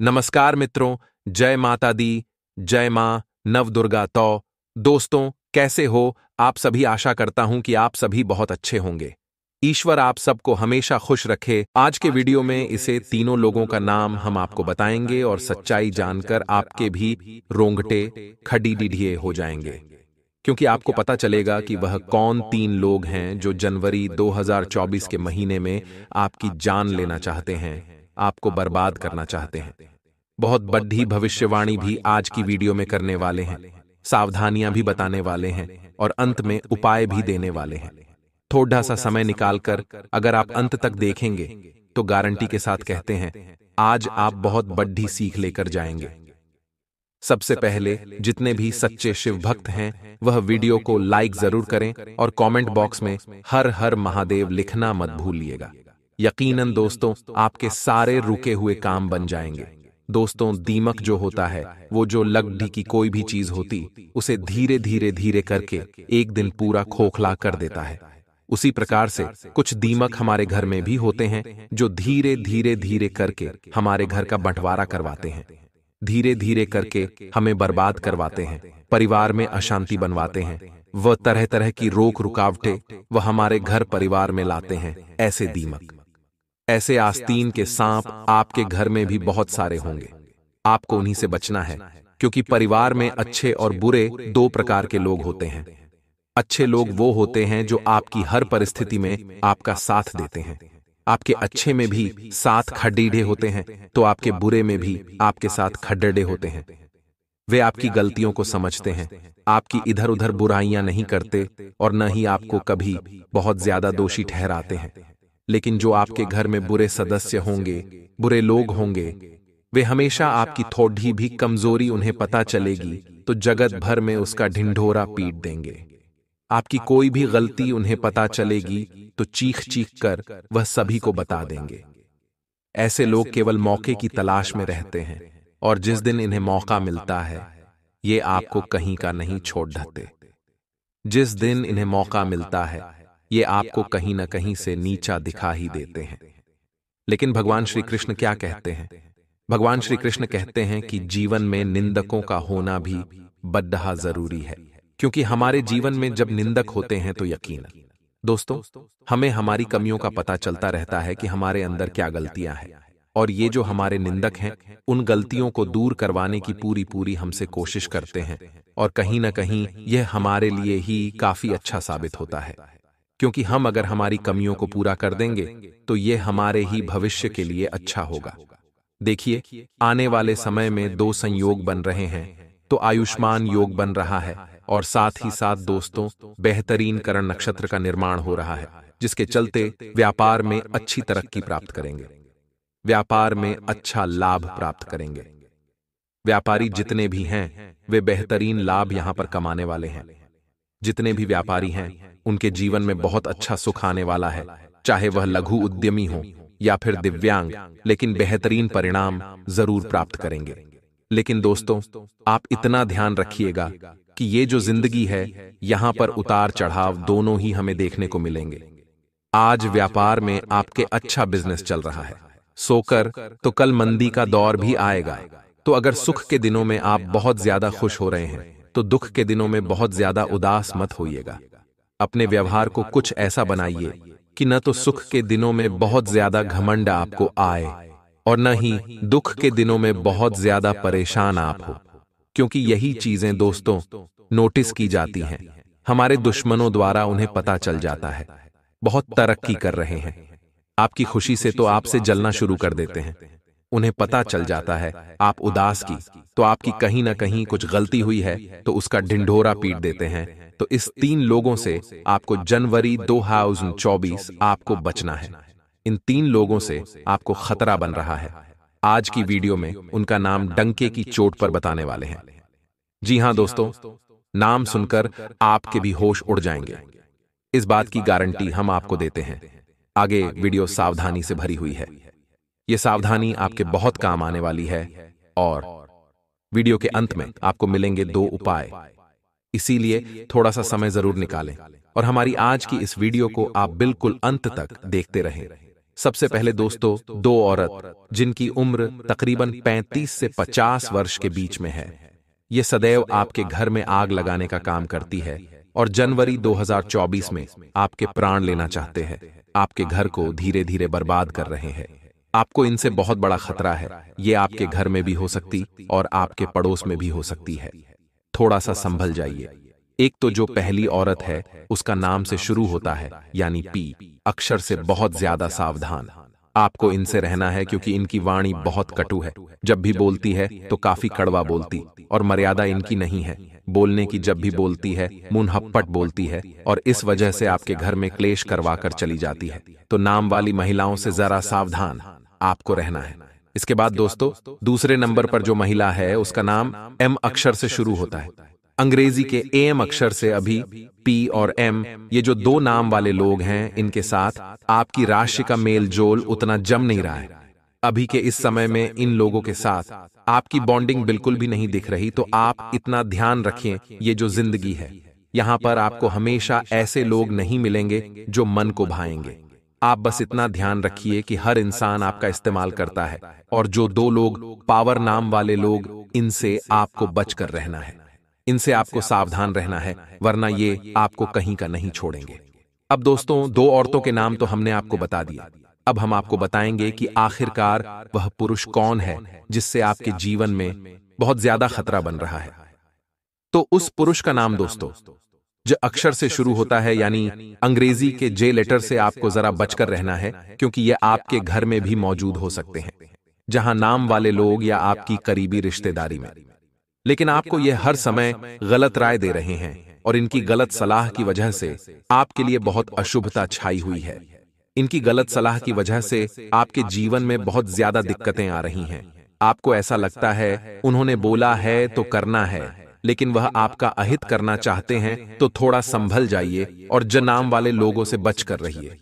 नमस्कार मित्रों, जय माता दी, जय मां नवदुर्गा। तो दोस्तों, कैसे हो आप सभी? आशा करता हूं कि आप सभी बहुत अच्छे होंगे। ईश्वर आप सबको हमेशा खुश रखे। आज के वीडियो में इसे तीनों लोगों का नाम हम आपको बताएंगे और सच्चाई जानकर आपके भी रोंगटे खड़ीडिढिए हो जाएंगे, क्योंकि आपको पता चलेगा कि वह कौन तीन लोग हैं जो जनवरी 2024 के महीने में आपकी जान लेना चाहते हैं, आपको बर्बाद करना चाहते हैं। बहुत बड़ी भविष्यवाणी भी आज की वीडियो में करने वाले हैं, सावधानियां भी बताने वाले हैं और अंत में उपाय भी देने वाले हैं। थोड़ा सा समय निकालकर अगर आप अंत तक देखेंगे तो गारंटी के साथ कहते हैं, आज आप बहुत बड़ी सीख लेकर जाएंगे। सबसे पहले जितने भी सच्चे शिव भक्त हैं वह वीडियो को लाइक जरूर करें और कमेंट बॉक्स में हर हर महादेव लिखना मत भूलिएगा। यकीनन दोस्तों, आपके सारे रुके हुए काम बन जाएंगे। दोस्तों, दीमक जो होता है, वो जो लकड़ी की कोई भी चीज होती, उसे धीरे धीरे धीरे करके एक दिन पूरा खोखला कर देता है। उसी प्रकार से कुछ दीमक हमारे घर में भी होते हैं जो धीरे धीरे धीरे करके हमारे घर का बंटवारा करवाते हैं, धीरे धीरे करके हमें बर्बाद करवाते हैं, परिवार में अशांति बनवाते हैं, वह तरह तरह की रोक रुकावटें वह हमारे घर परिवार में लाते हैं। ऐसे दीमक, ऐसे आस्तीन के सांप आपके घर में भी बहुत सारे होंगे। आपको उन्हीं से बचना है, क्योंकि परिवार में अच्छे और बुरे दो प्रकार के लोग होते हैं। अच्छे लोग वो होते हैं जो आपकी हर परिस्थिति में आपका साथ देते हैं। आपके अच्छे में भी साथ खड्डीढे होते हैं तो आपके बुरे में भी आपके साथ खड्डे होते हैं। वे आपकी गलतियों को समझते हैं, आपकी इधर उधर बुराइयां नहीं करते और न ही आपको कभी बहुत ज्यादा दोषी ठहराते हैं। लेकिन जो आपके घर में बुरे सदस्य होंगे, बुरे लोग होंगे, वे हमेशा आपकी थोड़ी भी कमजोरी उन्हें पता चलेगी तो जगत भर में उसका ढिंढोरा पीट देंगे। आपकी कोई भी गलती उन्हें पता चलेगी तो चीख चीख कर वह सभी को बता देंगे। ऐसे लोग केवल मौके की तलाश में रहते हैं और जिस दिन इन्हें मौका मिलता है, ये आपको कहीं का नहीं छोड़ देते। जिस दिन इन्हें मौका मिलता है, ये आपको कहीं ना कहीं से नीचा दिखा ही देते हैं। लेकिन भगवान श्री कृष्ण क्या कहते हैं? भगवान श्री कृष्ण कहते हैं कि जीवन में निंदकों का होना भी बड़ा जरूरी है, क्योंकि हमारे जीवन में जब निंदक होते हैं तो यकीन दोस्तों, हमें हमारी कमियों का पता चलता रहता है कि हमारे अंदर क्या गलतियां हैं, और ये जो हमारे निंदक हैं उन गलतियों को दूर करवाने की पूरी पूरी हमसे कोशिश करते हैं, और कहीं ना कहीं यह हमारे लिए ही काफी अच्छा साबित होता है, क्योंकि हम अगर हमारी कमियों को पूरा कर देंगे तो यह हमारे ही भविष्य के लिए अच्छा होगा। देखिए, आने वाले समय में दो संयोग बन रहे हैं, तो आयुष्मान योग बन रहा है और साथ ही साथ दोस्तों बेहतरीन करण नक्षत्र का निर्माण हो रहा है, जिसके चलते व्यापार में अच्छी तरक्की प्राप्त करेंगे, व्यापार में अच्छा लाभ प्राप्त करेंगे। व्यापारी जितने भी हैं वे बेहतरीन लाभ यहां पर कमाने वाले हैं। जितने भी व्यापारी हैं उनके जीवन में बहुत अच्छा सुख आने वाला है, चाहे वह लघु उद्यमी हो या फिर दिव्यांग, लेकिन बेहतरीन परिणाम जरूर प्राप्त करेंगे। लेकिन दोस्तों, आप इतना ध्यान रखिएगा कि ये जो जिंदगी है, यहां पर उतार चढ़ाव दोनों ही हमें देखने को मिलेंगे। आज व्यापार में आपके अच्छा बिजनेस चल रहा है, सोकर तो कल मंदी का दौर भी आएगा। तो अगर सुख के दिनों में आप बहुत ज्यादा खुश हो रहे हैं तो दुख के दिनों में बहुत ज्यादा उदास मत होइएगा। अपने व्यवहार को कुछ ऐसा बनाइए कि न तो सुख के दिनों में बहुत ज्यादा घमंड आपको आए और न ही दुख के दिनों में बहुत ज्यादा परेशान आप हो, क्योंकि यही चीजें दोस्तों नोटिस की जाती हैं। हमारे दुश्मनों द्वारा उन्हें पता चल जाता है बहुत तरक्की कर रहे हैं, आपकी खुशी से तो आपसे जलना शुरू कर देते हैं। उन्हें पता चल जाता है आप उदास की तो आपकी कहीं ना कहीं कुछ गलती हुई है तो उसका ढिंढोरा पीट देते हैं। तो इस तीन लोगों से आपको जनवरी 2024 आपको बचना है। इन तीन लोगों से आपको खतरा बन रहा है। आज की वीडियो में उनका नाम डंके की चोट पर बताने वाले हैं। जी हां दोस्तों, नाम सुनकर आपके भी होश उड़ जाएंगे, इस बात की गारंटी हम आपको देते हैं। आगे वीडियो सावधानी से भरी हुई है, यह सावधानी आपके बहुत काम आने वाली है और वीडियो के अंत में आपको मिलेंगे दो उपाय। इसीलिए थोड़ा सा समय जरूर निकालें और हमारी आज की इस वीडियो को आप बिल्कुल अंत तक देखते रहें। सबसे पहले दोस्तों, दो औरत जिनकी उम्र तकरीबन 35 से 50 वर्ष के बीच में है। ये सदैव आपके घर में आग लगाने का काम करती है और जनवरी 2024 में आपके प्राण लेना चाहते हैं। आपके घर को धीरे धीरे बर्बाद कर रहे हैं। आपको इनसे बहुत बड़ा खतरा है। ये आपके घर में भी हो सकती और आपके पड़ोस में भी हो सकती है। थोड़ा सा संभल जाइए। एक तो जो पहली औरत है उसका नाम से शुरू होता है यानी पी अक्षर से बहुत ज्यादा सावधान। आपको इनसे रहना है क्योंकि इनकी वाणी बहुत कटु है। जब भी बोलती है तो काफी कड़वा बोलती और मर्यादा इनकी नहीं है। बोलने की जब भी बोलती है मुंहप्पट बोलती है और इस वजह से आपके घर में क्लेश करवा कर चली जाती है। तो नाम वाली महिलाओं से जरा सावधान आपको रहना है। इसके बाद दोस्तों, दूसरे नंबर पर जो महिला है उसका नाम एम अक्षर से शुरू होता है। अंग्रेजी के एम अक्षर से अभी पी और एम, ये जो दो नाम वाले लोग हैं, इनके साथ आपकी राशि का मेल जोल उतना जम नहीं रहा है। अभी के इस समय में इन लोगों के साथ आपकी बॉन्डिंग बिल्कुल भी नहीं दिख रही। तो आप इतना ध्यान रखें, ये जो जिंदगी है यहां पर आपको हमेशा ऐसे लोग नहीं मिलेंगे जो मन को भाएंगे। आप बस इतना ध्यान रखिए कि हर इंसान आपका इस्तेमाल करता है और जो दो लोग पावर नाम वाले लोग, इनसे आपको बचकर रहना है। इनसे आपको सावधान रहना है, वरना ये आपको कहीं का नहीं छोड़ेंगे। अब दोस्तों, दो औरतों के नाम तो हमने आपको बता दिया। अब हम आपको बताएंगे कि आखिरकार वह पुरुष कौन है जिससे आपके जीवन में बहुत ज्यादा खतरा बन रहा है। तो उस पुरुष का नाम दोस्तों जो अक्षर से शुरू होता है यानी अंग्रेजी के जे लेटर से आपको जरा बचकर रहना है, क्योंकि यह आपके घर में भी मौजूद हो सकते हैं, जहां नाम वाले लोग या आपकी करीबी रिश्तेदारी में। लेकिन आपको यह हर समय गलत राय दे रहे हैं और इनकी गलत सलाह की वजह से आपके लिए बहुत अशुभता छाई हुई है। इनकी गलत सलाह की वजह से आपके जीवन में बहुत ज्यादा दिक्कतें आ रही हैं। आपको ऐसा लगता है उन्होंने बोला है तो करना है, लेकिन वह आपका अहित करना चाहते हैं। तो थोड़ा संभल जाइए और जनाम वाले लोगों से बच कर रहिए।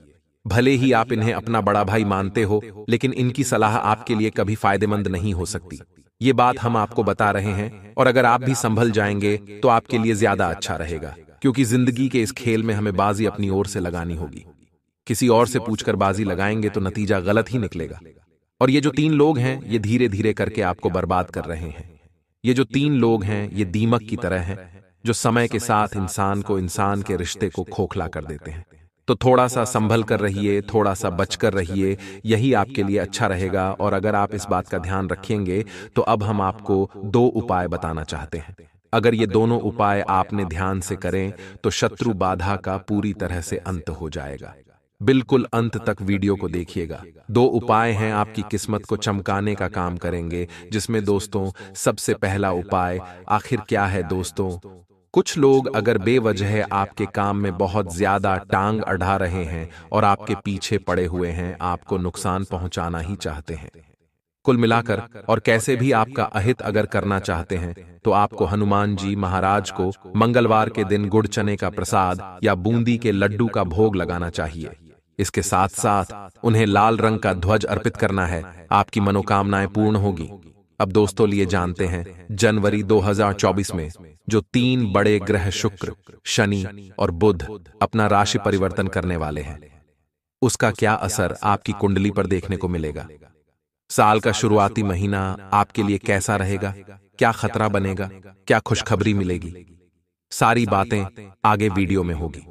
भले ही आप इन्हें अपना बड़ा भाई मानते हो, लेकिन इनकी सलाह आपके लिए कभी फायदेमंद नहीं हो सकती। ये बात हम आपको बता रहे हैं और अगर आप भी संभल जाएंगे तो आपके लिए ज्यादा अच्छा रहेगा, क्योंकि जिंदगी के इस खेल में हमें बाजी अपनी ओर से लगानी होगी। किसी और से पूछकर बाजी लगाएंगे तो नतीजा गलत ही निकलेगा। और ये जो तीन लोग हैं ये धीरे धीरे करके आपको बर्बाद कर रहे हैं। ये जो तीन लोग हैं ये दीमक की तरह हैं जो समय के साथ इंसान को, इंसान के रिश्ते को खोखला कर देते हैं। तो थोड़ा सा संभल कर रहिए, थोड़ा सा बचकर रहिए, यही आपके लिए अच्छा रहेगा। और अगर आप इस बात का ध्यान रखेंगे तो अब हम आपको दो उपाय बताना चाहते हैं। अगर ये दोनों उपाय आपने ध्यान से करें तो शत्रु बाधा का पूरी तरह से अंत हो जाएगा। बिल्कुल अंत तक वीडियो को देखिएगा। दो उपाय हैं आपकी किस्मत को चमकाने का काम करेंगे, जिसमें दोस्तों सबसे पहला उपाय आखिर क्या है दोस्तों? कुछ लोग अगर बेवजह आपके काम में बहुत ज्यादा टांग अड़ा रहे हैं और आपके पीछे पड़े हुए हैं, आपको नुकसान पहुंचाना ही चाहते हैं। कुल मिलाकर और कैसे भी आपका अहित अगर करना चाहते हैं तो आपको हनुमान जी महाराज को मंगलवार के दिन गुड़ चने का प्रसाद या बूंदी के लड्डू का भोग लगाना चाहिए। इसके साथ साथ उन्हें लाल रंग का ध्वज अर्पित करना है। आपकी मनोकामनाएं पूर्ण होगी। अब दोस्तों लिए जानते हैं जनवरी 2024 में जो तीन बड़े ग्रह शुक्र, शनि और बुध अपना राशि परिवर्तन करने वाले हैं, उसका क्या असर आपकी कुंडली पर देखने को मिलेगा। साल का शुरुआती महीना आपके लिए कैसा रहेगा, क्या खतरा बनेगा, क्या खुशखबरी मिलेगी, सारी बातें आगे वीडियो में होगी।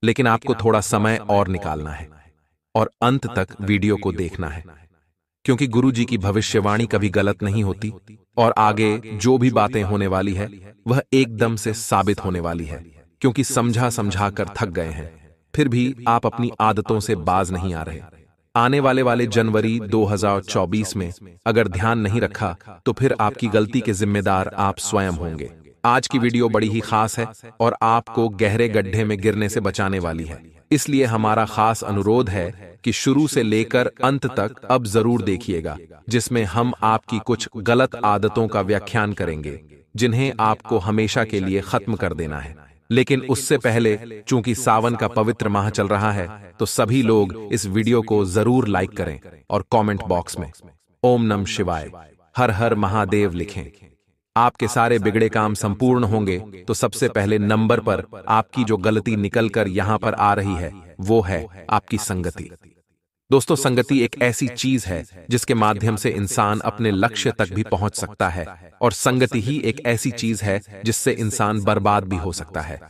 लेकिन आपको थोड़ा समय और निकालना है और अंत तक वीडियो को देखना है, क्योंकि गुरुजी की भविष्यवाणी कभी गलत नहीं होती और आगे जो भी बातें होने वाली है वह एकदम से साबित होने वाली है। क्योंकि समझा समझा कर थक गए हैं, फिर भी आप अपनी आदतों से बाज नहीं आ रहे। आने वाले जनवरी 2024 में अगर ध्यान नहीं रखा तो फिर आपकी गलती के जिम्मेदार आप स्वयं होंगे। आज की वीडियो बड़ी ही खास है और आपको गहरे गड्ढे में गिरने से बचाने वाली है। इसलिए हमारा खास अनुरोध है कि शुरू से लेकर अंत तक अब जरूर देखिएगा, जिसमें हम आपकी कुछ गलत आदतों का व्याख्यान करेंगे जिन्हें आपको हमेशा के लिए खत्म कर देना है। लेकिन उससे पहले चूंकि सावन का पवित्र माह चल रहा है तो सभी लोग इस वीडियो को जरूर लाइक करें और कमेंट बॉक्स में ओम नमः शिवाय, हर हर महादेव लिखें। आपके सारे बिगड़े काम संपूर्ण होंगे। तो सबसे पहले नंबर पर आपकी जो गलती निकल कर यहां पर आ रही है वो है आपकी संगति। दोस्तों, संगति एक ऐसी चीज है जिसके माध्यम से इंसान अपने लक्ष्य तक भी पहुंच सकता है, और संगति ही एक ऐसी चीज है जिससे इंसान बर्बाद भी हो सकता है।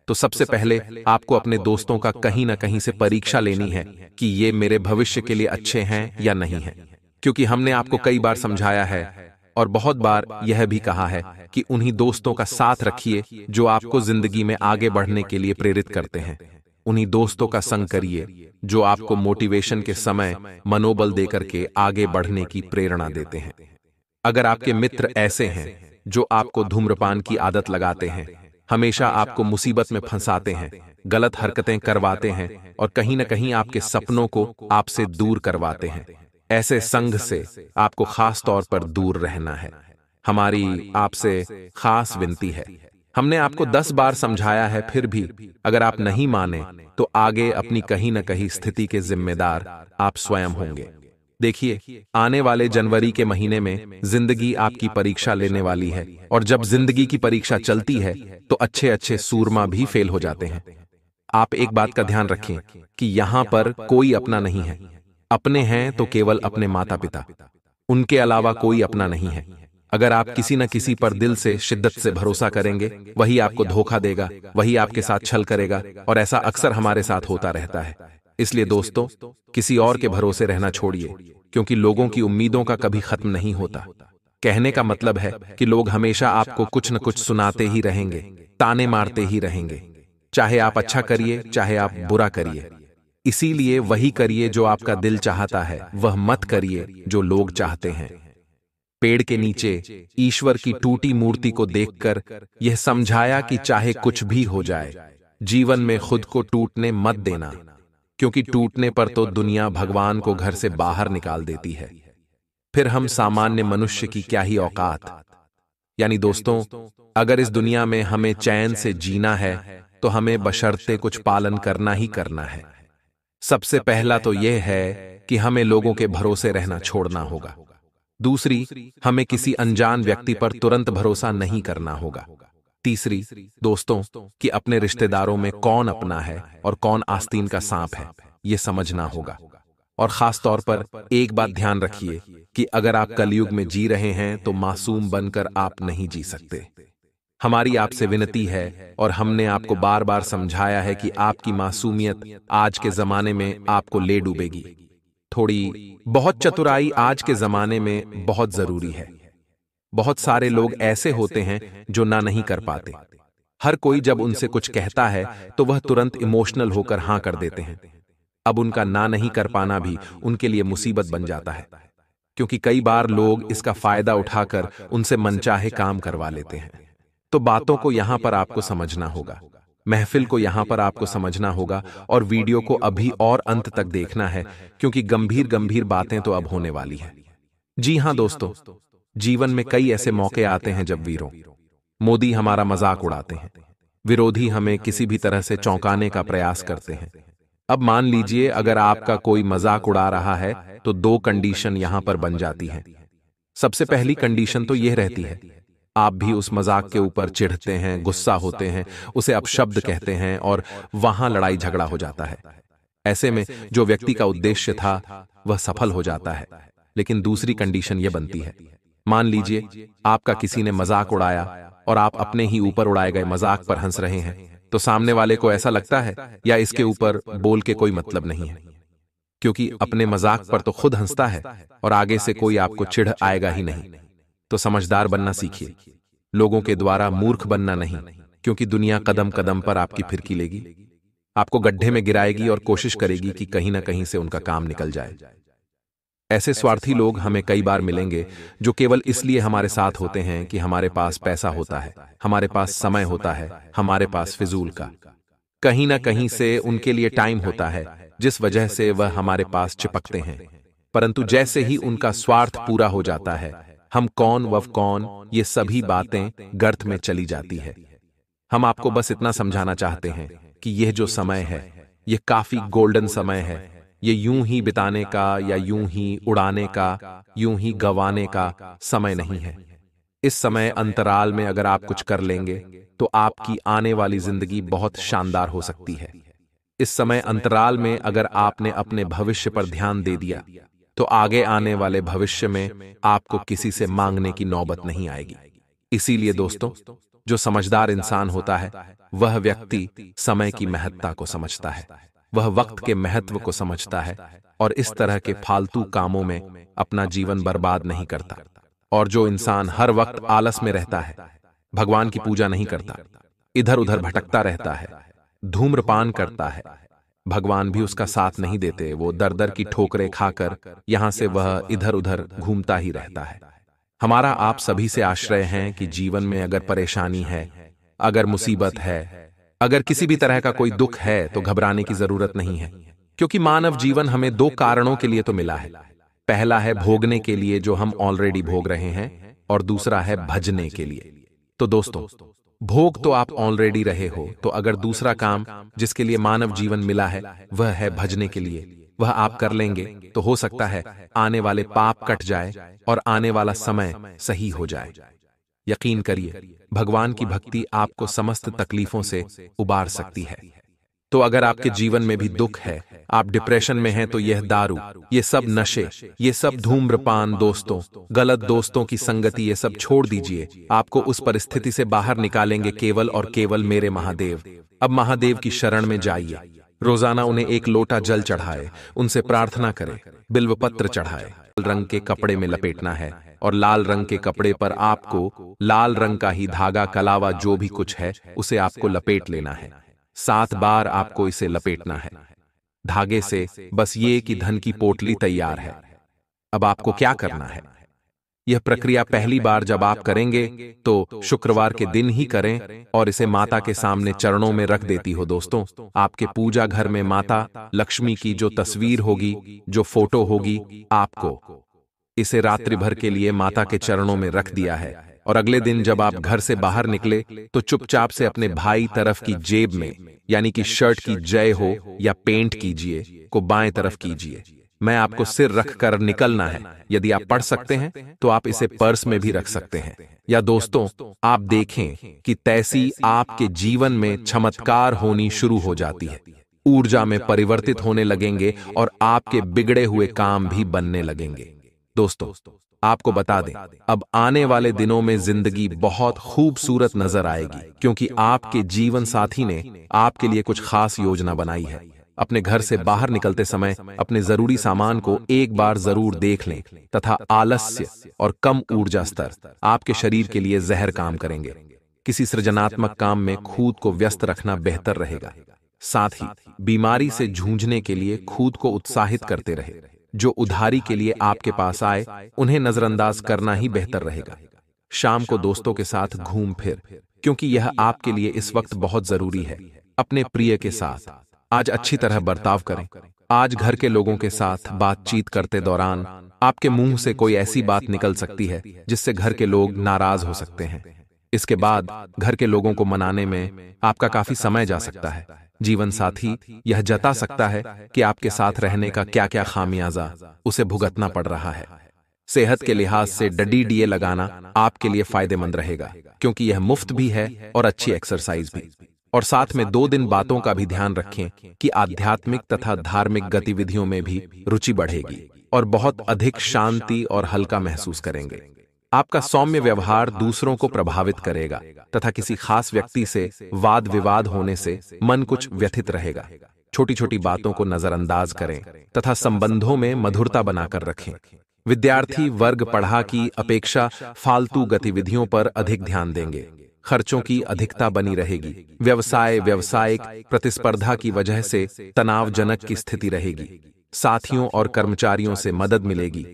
तो सबसे पहले आपको अपने दोस्तों का कहीं ना कहीं से परीक्षा लेनी है कि ये मेरे भविष्य के लिए अच्छे हैं या नहीं हैं। क्योंकि हमने आपको कई बार समझाया है और बहुत बार यह भी कहा है कि उन्हीं दोस्तों का साथ रखिए जो आपको जिंदगी में आगे बढ़ने के लिए प्रेरित करते हैं। उन्हीं दोस्तों का संग करिए जो आपको मोटिवेशन के समय मनोबल देकर के आगे बढ़ने की प्रेरणा देते हैं। अगर आपके मित्र ऐसे हैं जो आपको धूम्रपान की आदत लगाते हैं, हमेशा आपको मुसीबत में फंसाते हैं, गलत हरकतें करवाते हैं और कहीं ना कहीं आपके सपनों को आपसे दूर करवाते हैं, ऐसे संग से आपको खास तौर पर दूर रहना है। हमारी आपसे खास विनती है। हमने आपको 10 बार समझाया है, फिर भी अगर आप नहीं माने तो आगे अपनी कहीं न कहीं स्थिति के जिम्मेदार आप स्वयं होंगे। देखिए, आने वाले जनवरी के महीने में जिंदगी आपकी परीक्षा लेने वाली है, और जब जिंदगी की परीक्षा चलती है तो अच्छे अच्छे सूरमा भी फेल हो जाते हैं। आप एक बात का ध्यान रखें कि यहां पर कोई अपना नहीं है। अपने हैं तो केवल अपने माता पिता, उनके अलावा कोई अपना नहीं है। अगर आप किसी न किसी पर दिल से शिद्दत से भरोसा करेंगे, वही आपको धोखा देगा, वही आपके साथ छल करेगा, और ऐसा अक्सर हमारे साथ होता रहता है। इसलिए दोस्तों, किसी और के भरोसे रहना छोड़िए, क्योंकि लोगों की उम्मीदों का कभी खत्म नहीं होता। कहने का मतलब है कि लोग हमेशा आपको कुछ न कुछ सुनाते ही रहेंगे, ताने मारते ही रहेंगे। चाहे आप अच्छा करिए, चाहे आप बुरा करिए। इसीलिए वही करिए जो आपका दिल चाहता है, वह मत करिए जो लोग चाहते हैं। पेड़ के नीचे ईश्वर की टूटी मूर्ति को देखकर यह समझाया कि चाहे कुछ भी हो जाए, जीवन में खुद को टूटने मत देना, क्योंकि टूटने पर तो दुनिया भगवान को घर से बाहर निकाल देती है। फिर हम सामान्य मनुष्य की क्या ही औकात। यानी दोस्तों, अगर इस दुनिया में हमें चैन से जीना है तो हमें बशर्ते कुछ पालन करना ही करना है। सबसे पहला तो यह है कि हमें लोगों के भरोसे रहना छोड़ना होगा। दूसरी, हमें किसी अनजान व्यक्ति पर तुरंत भरोसा नहीं करना होगा। तीसरी, दोस्तों, कि अपने रिश्तेदारों में कौन अपना है और कौन आस्तीन का सांप है, यह समझना होगा। और खास तौर पर एक बात ध्यान रखिए कि अगर आप कलयुग में जी रहे हैं तो मासूम बनकर आप नहीं जी सकते। हमारी आपसे विनती है, और हमने आपको बार बार समझाया है कि आपकी मासूमियत आज के जमाने में आपको ले डूबेगी। थोड़ी बहुत चतुराई आज के जमाने में बहुत जरूरी है। बहुत सारे लोग ऐसे होते हैं जो ना नहीं कर पाते। हर कोई जब उनसे कुछ कहता है तो वह तुरंत इमोशनल होकर हां कर देते हैं। अब उनका ना नहीं कर पाना भी उनके लिए मुसीबत बन जाता है, क्योंकि कई बार लोग इसका फायदा उठाकर उनसे मनचाहे काम करवा लेते हैं। तो बातों को यहां पर आपको समझना होगा, महफिल को यहां पर आपको समझना होगा, और वीडियो को अभी और अंत तक देखना है, क्योंकि गंभीर गंभीर बातें तो अब होने वाली है। जी हां दोस्तों, जीवन में कई ऐसे मौके आते हैं जब वीरों मोदी हमारा मजाक उड़ाते हैं, विरोधी हमें किसी भी तरह से चौंकाने का प्रयास करते हैं। अब मान लीजिए अगर आपका कोई मजाक उड़ा रहा है तो 2 कंडीशन यहां पर बन जाती हैं। सबसे पहली कंडीशन तो यह रहती है, आप भी उस मजाक के ऊपर चिढ़ते हैं, गुस्सा होते हैं, उसे अपशब्द कहते हैं और वहां लड़ाई झगड़ा हो जाता है। ऐसे में जो व्यक्ति का उद्देश्य था वह सफल हो जाता है। लेकिन दूसरी कंडीशन यह बनती है, मान लीजिए आपका किसी ने मजाक उड़ाया और आप अपने ही ऊपर उड़ाए गए मजाक पर हंस रहे हैं, तो सामने वाले को ऐसा लगता है या इसके ऊपर बोल के कोई मतलब नहीं है, क्योंकि अपने मजाक पर तो खुद हंसता है और आगे से कोई आपको चिढ़ आएगा ही नहीं। तो समझदार बनना सीखिए, लोगों के द्वारा मूर्ख बनना नहीं, क्योंकि दुनिया कदम कदम पर आपकी फिरकी लेगी, आपको गड्ढे में गिराएगी और कोशिश करेगी कि कहीं ना कहीं से उनका काम निकल जाए। ऐसे स्वार्थी लोग हमें कई बार मिलेंगे जो केवल इसलिए हमारे साथ होते हैं कि हमारे पास पैसा होता है, हमारे पास समय होता है, हमारे पास फिजूल का कहीं ना कहीं से उनके लिए टाइम होता है, जिस वजह से वह हमारे पास चिपकते हैं। परंतु जैसे ही उनका स्वार्थ पूरा हो जाता है, हम कौन वह कौन, ये सभी बातें गर्त में चली जाती है। हम आपको बस इतना समझाना चाहते हैं कि यह जो समय है यह काफी गोल्डन समय है। ये यूं ही बिताने का या यूं ही उड़ाने का, यूं ही गंवाने का समय नहीं है। इस समय अंतराल में अगर आप कुछ कर लेंगे तो आपकी आने वाली जिंदगी बहुत शानदार हो सकती है। इस समय अंतराल में अगर आपने अपने भविष्य पर ध्यान दे दिया तो आगे आने वाले भविष्य में आपको किसी से मांगने की नौबत नहीं आएगी। इसीलिए दोस्तों, जो समझदार इंसान होता है वह व्यक्ति समय की महत्ता को समझता है, वह वक्त के महत्व को समझता है और इस तरह के फालतू कामों में अपना जीवन बर्बाद नहीं करता। और जो इंसान हर वक्त आलस में रहता है, भगवान की पूजा नहीं करता, इधर उधर भटकता रहता है, धूम्रपान करता है, भगवान भी उसका साथ नहीं देते, वो दर दर की ठोकरें खाकर यहां से वह इधर उधर घूमता ही रहता है। हमारा आप सभी से आश्रय है कि जीवन में अगर परेशानी है, अगर मुसीबत है, अगर किसी भी तरह का कोई दुख है तो घबराने की जरूरत नहीं है, क्योंकि मानव जीवन हमें दो कारणों के लिए तो मिला है। पहला है भोगने के लिए जो हम ऑलरेडी भोग रहे हैं, और दूसरा है भजने के लिए। तो दोस्तों, भोग तो आप ऑलरेडी रहे हो, तो अगर दूसरा काम जिसके लिए मानव जीवन मिला है वह है भजने के लिए, वह आप कर लेंगे तो हो सकता है आने वाले पाप कट जाए और आने वाला समय सही हो जाए। यकीन करिए, भगवान की भक्ति आपको समस्त तकलीफों से उबार सकती है। तो अगर आपके जीवन में भी दुख है, आप डिप्रेशन में हैं, तो यह दारू, ये सब नशे, ये सब धूम्रपान, दोस्तों, गलत दोस्तों की संगति, ये सब छोड़ दीजिए। आपको उस परिस्थिति से बाहर निकालेंगे केवल और केवल मेरे महादेव। अब महादेव की शरण में जाइए, रोजाना उन्हें एक लोटा जल चढ़ाए, उनसे प्रार्थना करें, बिल्वपत्र चढ़ाए, लाल रंग के कपड़े में लपेटना है और लाल रंग के कपड़े पर आपको लाल रंग का ही धागा, कलावा, जो भी कुछ है उसे आपको लपेट लेना है। 7 बार आपको इसे लपेटना है धागे से, बस ये कि धन की पोटली तैयार है। अब आपको क्या करना है? यह प्रक्रिया पहली बार जब आप करेंगे तो शुक्रवार के दिन ही करें और इसे माता के सामने चरणों में रख देती हो। दोस्तों, आपके पूजा घर में माता लक्ष्मी की जो तस्वीर होगी, जो फोटो होगी, आपको इसे रात्रि भर के लिए माता के चरणों में रख दिया है। और अगले दिन जब आप घर से बाहर निकले तो चुपचाप से अपने भाई तरफ की जेब में, यानी कि शर्ट की जय हो या पेंट कीजिए, को बाएं तरफ कीजिए। मैं आपको सिर रख कर निकलना है। यदि आप पढ़ सकते हैं तो आप इसे पर्स में भी रख सकते हैं। या दोस्तों, आप देखें कि तैसी आपके जीवन में चमत्कार होनी शुरू हो जाती है, ऊर्जा में परिवर्तित होने लगेंगे और आपके बिगड़े हुए काम भी बनने लगेंगे। दोस्तों, आपको बता दें, अब आने वाले दिनों में जिंदगी बहुत खूबसूरत नजर आएगी, क्योंकि आपके जीवन साथी ने आपके लिए कुछ खास योजना बनाई है। अपने घर से बाहर निकलते समय अपने जरूरी सामान को एक बार जरूर देख लें, तथा आलस्य और कम ऊर्जा स्तर आपके शरीर के लिए जहर काम करेंगे। किसी सृजनात्मक काम में खुद को व्यस्त रखना बेहतर रहेगा। साथ ही बीमारी से जूझने के लिए खुद को उत्साहित करते रहे। जो उधारी के लिए आपके पास आए उन्हें नजरअंदाज करना ही बेहतर रहेगा। शाम को दोस्तों के साथ घूम फिर, क्योंकि यह आपके लिए इस वक्त बहुत जरूरी है। अपने प्रिय के साथ आज अच्छी तरह बर्ताव करें। आज घर के लोगों के साथ बातचीत करते दौरान आपके मुंह से कोई ऐसी बात निकल सकती है जिससे घर के लोग नाराज हो सकते हैं। इसके बाद घर के लोगों को मनाने में आपका काफी समय जा सकता है। जीवन साथी यह जता सकता है कि आपके साथ रहने का क्या क्या खामियाजा उसे भुगतना पड़ रहा है। सेहत के लिहाज से डीडीए लगाना आपके लिए फायदेमंद रहेगा, क्योंकि यह मुफ्त भी है और अच्छी एक्सरसाइज भी। और साथ में 2 दिन बातों का भी ध्यान रखें कि आध्यात्मिक तथा धार्मिक गतिविधियों में भी रुचि बढ़ेगी और बहुत अधिक शांति और हल्का महसूस करेंगे। आपका सौम्य व्यवहार दूसरों को प्रभावित करेगा तथा किसी खास व्यक्ति से वाद विवाद होने से मन कुछ व्यथित रहेगा। छोटी छोटी बातों को नजरअंदाज करें तथा संबंधों में मधुरता बनाकर रखें। विद्यार्थी वर्ग पढ़ा की अपेक्षा फालतू गतिविधियों पर अधिक ध्यान देंगे। खर्चों की अधिकता बनी रहेगी। व्यावसायिक प्रतिस्पर्धा की वजह से तनावजनक की स्थिति रहेगी। साथियों और कर्मचारियों से मदद मिलेगी।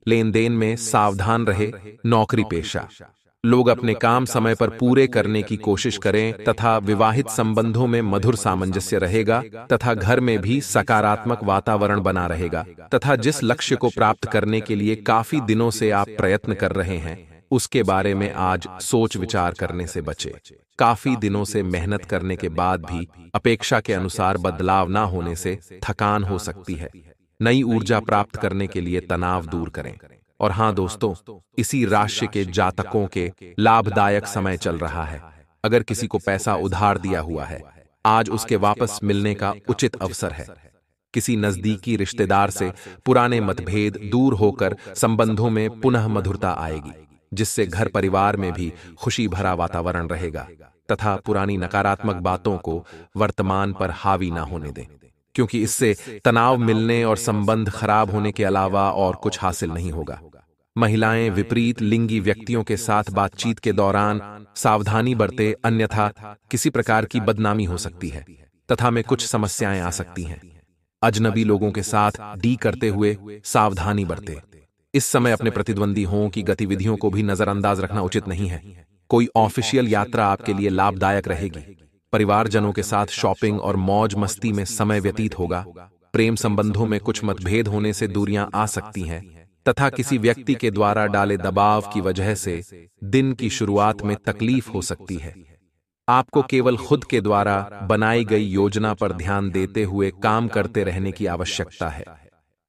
लेन देन में सावधान रहे। नौकरी पेशा लोग अपने काम समय पर पूरे करने की कोशिश करें तथा विवाहित संबंधों में मधुर सामंजस्य रहेगा तथा घर में भी सकारात्मक वातावरण बना रहेगा तथा जिस लक्ष्य को प्राप्त करने के लिए काफी दिनों से आप प्रयत्न कर रहे हैं उसके बारे में आज सोच विचार करने से बचे। काफी दिनों से मेहनत करने के बाद भी अपेक्षा के अनुसार बदलाव ना होने से थकान हो सकती है। नई ऊर्जा प्राप्त करने के लिए तनाव दूर करें। और हाँ दोस्तों, इसी राशि के जातकों के लाभदायक समय चल रहा है। अगर किसी को पैसा उधार दिया हुआ है आज उसके वापस मिलने का उचित अवसर है। किसी नजदीकी रिश्तेदार से पुराने मतभेद दूर होकर संबंधों में पुनः मधुरता आएगी, जिससे घर परिवार में भी खुशी भरा वातावरण रहेगा तथा पुरानी नकारात्मक बातों को वर्तमान पर हावी ना होने दें, क्योंकि इससे तनाव मिलने और संबंध खराब होने के अलावा और कुछ हासिल नहीं होगा। महिलाएं विपरीत लिंगी व्यक्तियों के साथ बातचीत के दौरान सावधानी बरते, अन्यथा किसी प्रकार की बदनामी हो सकती है तथा में कुछ समस्याएं आ सकती हैं। अजनबी लोगों के साथ डी करते हुए सावधानी बरते। इस समय अपने प्रतिद्वंदियों की गतिविधियों को भी नजरअंदाज रखना उचित नहीं है। कोई ऑफिशियल यात्रा आपके लिए लाभदायक रहेगी। परिवारजनों के साथ शॉपिंग और मौज मस्ती में समय व्यतीत होगा। प्रेम संबंधों में कुछ मतभेद होने से दूरियां आ सकती हैं तथा किसी व्यक्ति के द्वारा डाले दबाव की वजह से दिन की शुरुआत में तकलीफ हो सकती है। आपको केवल खुद के द्वारा बनाई गई योजना पर ध्यान देते हुए काम करते रहने की आवश्यकता है।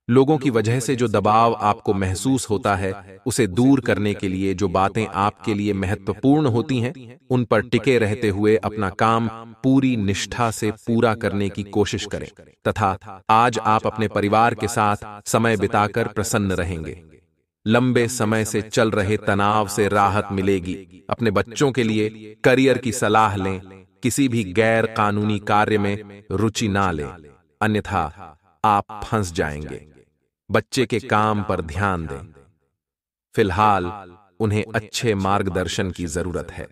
लोगों की वजह से जो दबाव आपको महसूस होता है, उसे दूर करने के लिए जो बातें आपके लिए महत्वपूर्ण होती हैं, उन पर टिके रहते हुए अपना काम पूरी निष्ठा से पूरा करने की कोशिश करें तथा आज आप अपने परिवार के साथ समय बिताकर प्रसन्न रहेंगे। लंबे समय से चल रहे तनाव से राहत मिलेगी। अपने बच्चों के लिए करियर की सलाह लें। किसी भी गैर कानूनी कार्य में रुचि ना लें, अन्यथा आप फंस जाएंगे। बच्चे के काम पर ध्यान दें। फिलहाल उन्हें अच्छे मार्गदर्शन की जरूरत है।